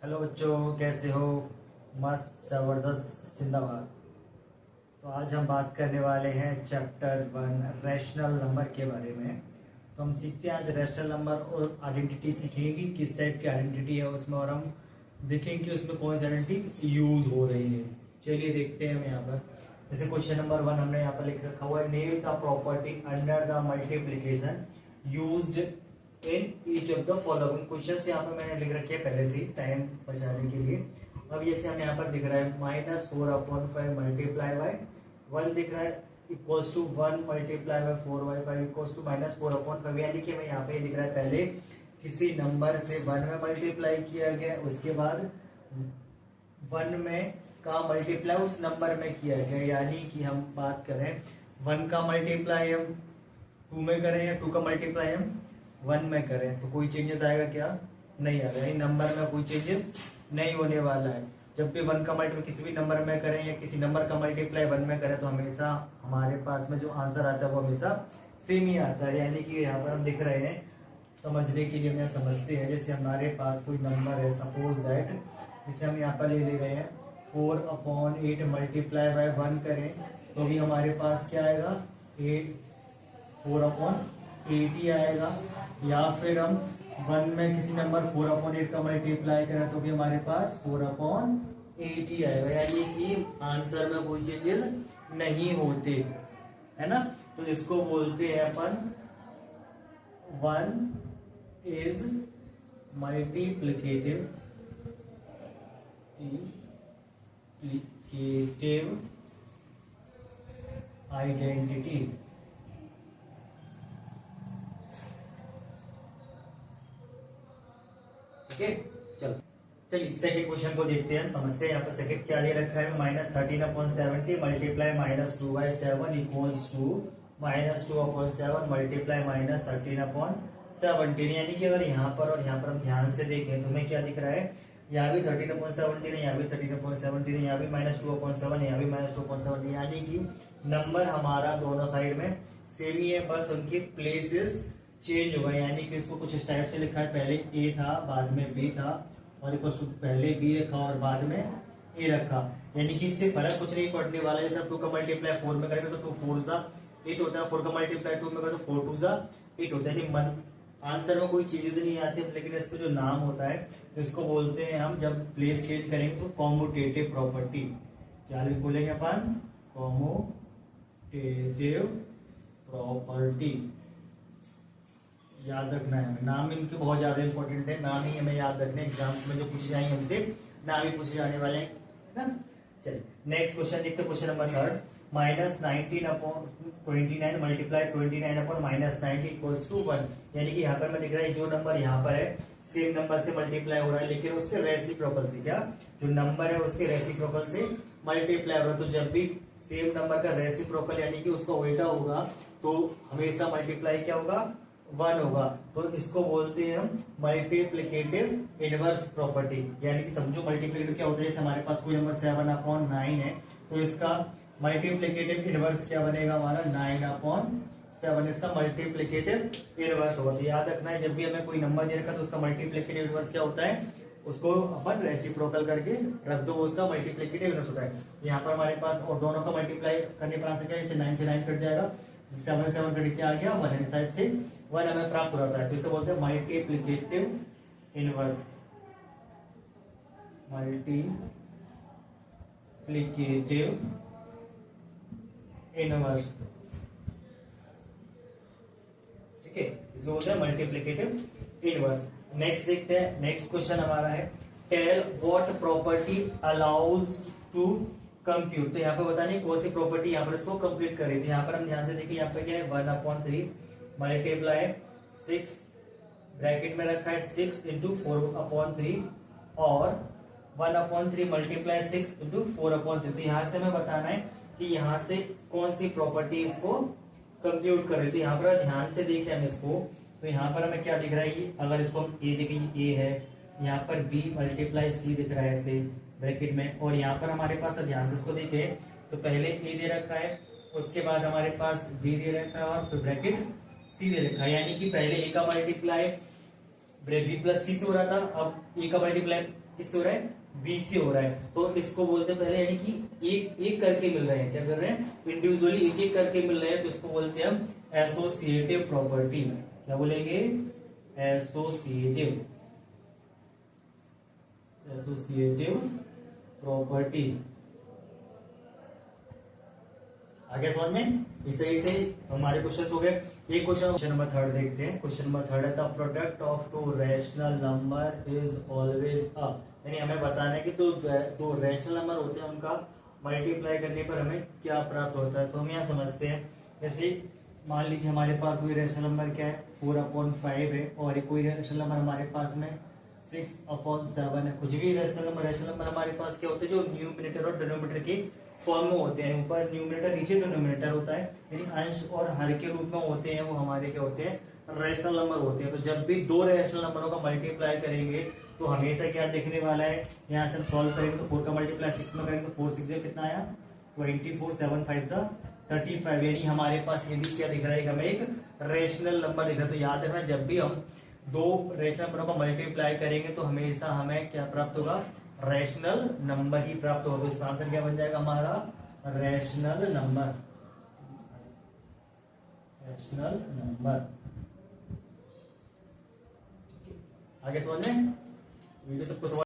Hello बच्चों, कैसे हो? मस्त जबरदस्त जिंदाबाद। तो आज हम बात करने वाले हैं चैप्टर 1 रैशनल नंबर के बारे में। तो हम सीखते हैं आज रैशनल नंबर और आइडेंटिटी सीखेंगे कि किस टाइप की आइडेंटिटी है उसमें, और हम देखेंगे कि उसमें कौन सी आइडेंटिटी यूज हो रही है। चलिए देखते हैं हम यहाँ पर। जैसे क्वेश्चन नंबर 1 हमने यहाँ पर लिख रखा हुआ है, name the property under the multiplication used in each of the following. Question यहाँ पर मैंने लिख रखे हैं पहले से ही टाइम बचाने के लिए। अब जैसे हम यहाँ पर दिख रहा है -4/5 मल्टीप्लाई बाय 1 दिख रहा है equals to 1 multiply by 4/5 equals to -4/5। यानी कि हमें यहाँ पे दिख रहा है पहले किसी नंबर से 1 में मल्टीप्लाई किया गया, उसके बाद 1 में का मल्टीप्लाई उस नंबर में किया गया। यानी कि हम बात करें 1 का मल्टीप्लाई हम 2 में करें या 2 का मल्टीप्लाई हम 1 में करें, तो कोई चेंजेस आएगा क्या? नहीं आएगा। इन नंबर में कोई चेंजेस नहीं होने वाला है। जब भी 1 का मल्टीप्लाई किसी भी नंबर में करें या किसी नंबर का मल्टीप्लाई 1 में करें तो हमेशा हमारे पास में जो आंसर आता है वो हमेशा सेम ही आता है। यानी कि यहाँ पर हम दिख रहे हैं, समझने के लिए हम यहाँ समझते हैं। जैसे हमारे पास कोई नंबर है, सपोज दैट जिसे हम यहाँ पर ले रहे हैं 4/8 मल्टीप्लाई बाय 1 करें तो भी हमारे पास क्या आएगा? 4/8 ही आएगा। या फिर हम 1 में किसी नंबर 4/8 का मल्टीप्लाई करें तो भी हमारे पास 4/8 ही आएगा। यानी कि आंसर में कोई चेंजेस नहीं होते, है ना। तो इसको बोलते हैं अपन 1 इज मल्टीप्लिकेटिव आइडेंटिटी। ठीक है, चलिए सेकंड क्वेश्चन को देखते हैं, हम समझते हैं। यहाँ पर सेकंड क्या दे रखा है? -13/70 मल्टीप्लाई -2/7 इक्वल्स टू -2/7 मल्टीप्लाई -13/17। यानी कि अगर यहाँ पर और यहाँ पर हम ध्यान से देखें तो हमें क्या दिख रहा है? यहाँ भी 13/17 है, यहाँ भी 13/17 है, यहाँ भी -2/7 है, यहाँ भी -2/7 है। यानी कि नंबर हमारा दोनों साइड में सेम ही है, बस उनकी प्लेसेस चेंज हुआ है। यानी कि इसको कुछ इस टाइप से लिखा है, पहले ए था बाद में बी था, और इक्वल टू पहले बी रखा और बाद में ए रखा। यानी कि इससे फर्क कुछ नहीं पड़ने वाला है। जैसे 2 का मल्टीप्लाई 4 में करेंगे तो 2 4 सा 8 होता है, 4 का मल्टीप्लाई 2 में करें तो 4 2 सा 8 होता है। आंसर में कोई चीजें नहीं आती, लेकिन इसको जो नाम होता है तो इसको बोलते हैं हम, जब प्लेस चेंज करेंगे तो कॉम्यूटेटिव प्रॉपर्टी। क्या बोलेंगे अपन? Commutative property. याद रखना है हमें, नाम इनके बहुत ज्यादा इंपॉर्टेंट है। नाम ही हमें याद रखने, एग्जाम्स में जो पूछे जाएंगे हमसे नाम ही पूछे जाने वाले हैं ना। चलिए नेक्स्ट क्वेश्चन देखते हैं, question number 3 -19/29 multiply 29/-90 equals to 1। यानी कि यहाँ पर मैं दिख रहा है जो नंबर यहाँ पर है सेम नंबर से मल्टीप्लाई हो रहा है, लेकिन उसके रेसिप्रोकल से। क्या? जो नंबर है उसके रेसिप्रोकल से मल्टीप्लाई हो रहा है। तो जब भी सेम नंबर का रेसिप्रोकल यानी कि उसका उल्टा होगा तो हमेशा मल्टीप्लाई क्या होगा? 1 होगा। तो इसको बोलते हैं हम मल्टीप्लिकेटिव इनवर्स प्रॉपर्टी। यानी कि समझो मल्टीप्लिकेटिव क्या होता है, जैसे हमारे पास कोई नंबर 7/9 है तो इसका मल्टीप्लिकेटिव इनवर्स क्या बनेगा? हमारा 9/7 इसका मल्टीप्लिकेटिव इनवर्स होगा। तो याद रखना है, जब भी हमें कोई नंबर दे रखा तो उसका मल्टीप्लिकेटिव इनवर्स क्या होता है, उसको अपन रेसिप्रोकल करके रख दो, उसका मल्टीप्लिकेटिव इनवर्स होता है। यहाँ पर हमारे पास और दोनों का मल्टीप्लाई करने पर आंसर क्या है? 9 से 9 कट जाएगा, 7 से 7 कट के आ गया 1 टाइप से 1 हमें प्राप्त हो रहा है। तो इसे बोलते हैं मल्टीप्लिकेटिव इनवर्स। मल्टीप्लिकेटिव इनवर्स, ठीक है, इसको बोलते हैं मल्टीप्लिकेटिव इनवर्स। नेक्स्ट देखते हैं, नेक्स्ट क्वेश्चन हमारा है tell what property allows to compute. तो यहाँ पे बताने कौन सी प्रॉपर्टी यहाँ पर इसको कंप्लीट करें। तो यहाँ पर हम ध्यान से देखिए, यहाँ पे क्या है 1/3 मल्टीप्लाई 6 ब्रैकेट में रखा है 6 इंटू 4/3 और 1/3 मल्टीप्लाई 6 इंटू 4/3। तो यहाँ से हमें बताना है कि यहाँ से कौन सी प्रॉपर्टी इसको कंप्यूट करें। तो यहाँ पर ध्यान से देखें हम इसको, तो यहाँ पर हमें क्या दिख रहा है कि अगर इसको हम ए देखें, ए है, यहाँ पर बी मल्टीप्लाई सी दिख रहा है ऐसे ब्रैकेट में, और यहाँ पर हमारे पास ध्यान से इसको देखें तो पहले ए दे रखा है, उसके बाद हमारे पास बी दे रखा है और फिर ब्रैकेट सी दे रखा है। यानी कि पहले ए का मल्टीप्लाई बी प्लस सी से हो रहा था, अब ए का मल्टीप्लाई किससे हो रहा है, बी से हो रहा है। तो इसको बोलते हैं पहले, यानी कि एक एक करके मिल रहे हैं, क्या कर रहे हैं, इंडिविजुअली एक एक करके मिल रहे हैं, तो इसको बोलते हैं हम एसोसिएटिव प्रॉपर्टी। क्या बोलेंगे, एसोसिएटिव प्रॉपर्टी। आगे समझ में, इस तरीके से हमारे क्वेश्चन हो गए। एक क्वेश्चन नंबर थर्ड देखते हैं। क्वेश्चन नंबर थर्ड है, the product of to rational number is always a, यानी हमें बताना है कि दो रैशनल नंबर होते हैं, उनका मल्टीप्लाई करने पर हमें क्या प्राप्त होता है। तो हम यहाँ समझते हैं, जैसे मान लीजिए हमारे पास कोई रैशनल नंबर क्या है, 4/5 है, और कोई रैशनल नंबर हमारे पास में 6/7 है। कुछ भी रैशनल नंबर हमारे पास क्या होते हैं, जो न्यूमरेटर और डिनोमिनेटर के फॉर्म में होते हैं, ऊपर न्यूमरेटर नीचे डिनोमिनेटर होता है, यानी अंश और हर के रूप में होते हैं, वो हमारे क्या होते हैं, रैशनल नंबर होते हैं। तो जब भी दो रैशनल नंबरों का मल्टीप्लाई करेंगे तो हमेशा क्या दिखने वाला है, यहाँ से हम सॉल्व करेंगे तो 4 का मल्टीप्लाई 6 में करेंगे तो 4 6 कितना आया, 24, 7 5 35, यानी हमारे पास ये भी क्या दिख रहा है, हमें एक रेशनल नंबर दिख रहा है। तो याद रखना, जब भी हम दो रेशनल नंबरों का मल्टीप्लाई करेंगे तो हमेशा हमें क्या प्राप्त होगा, रैशनल नंबर ही प्राप्त होगा। तो इसका आंसर क्या बन जाएगा हमारा, रैशनल नंबर, रैशनल नंबर। आगे समझ में, वीडियो सबको समझ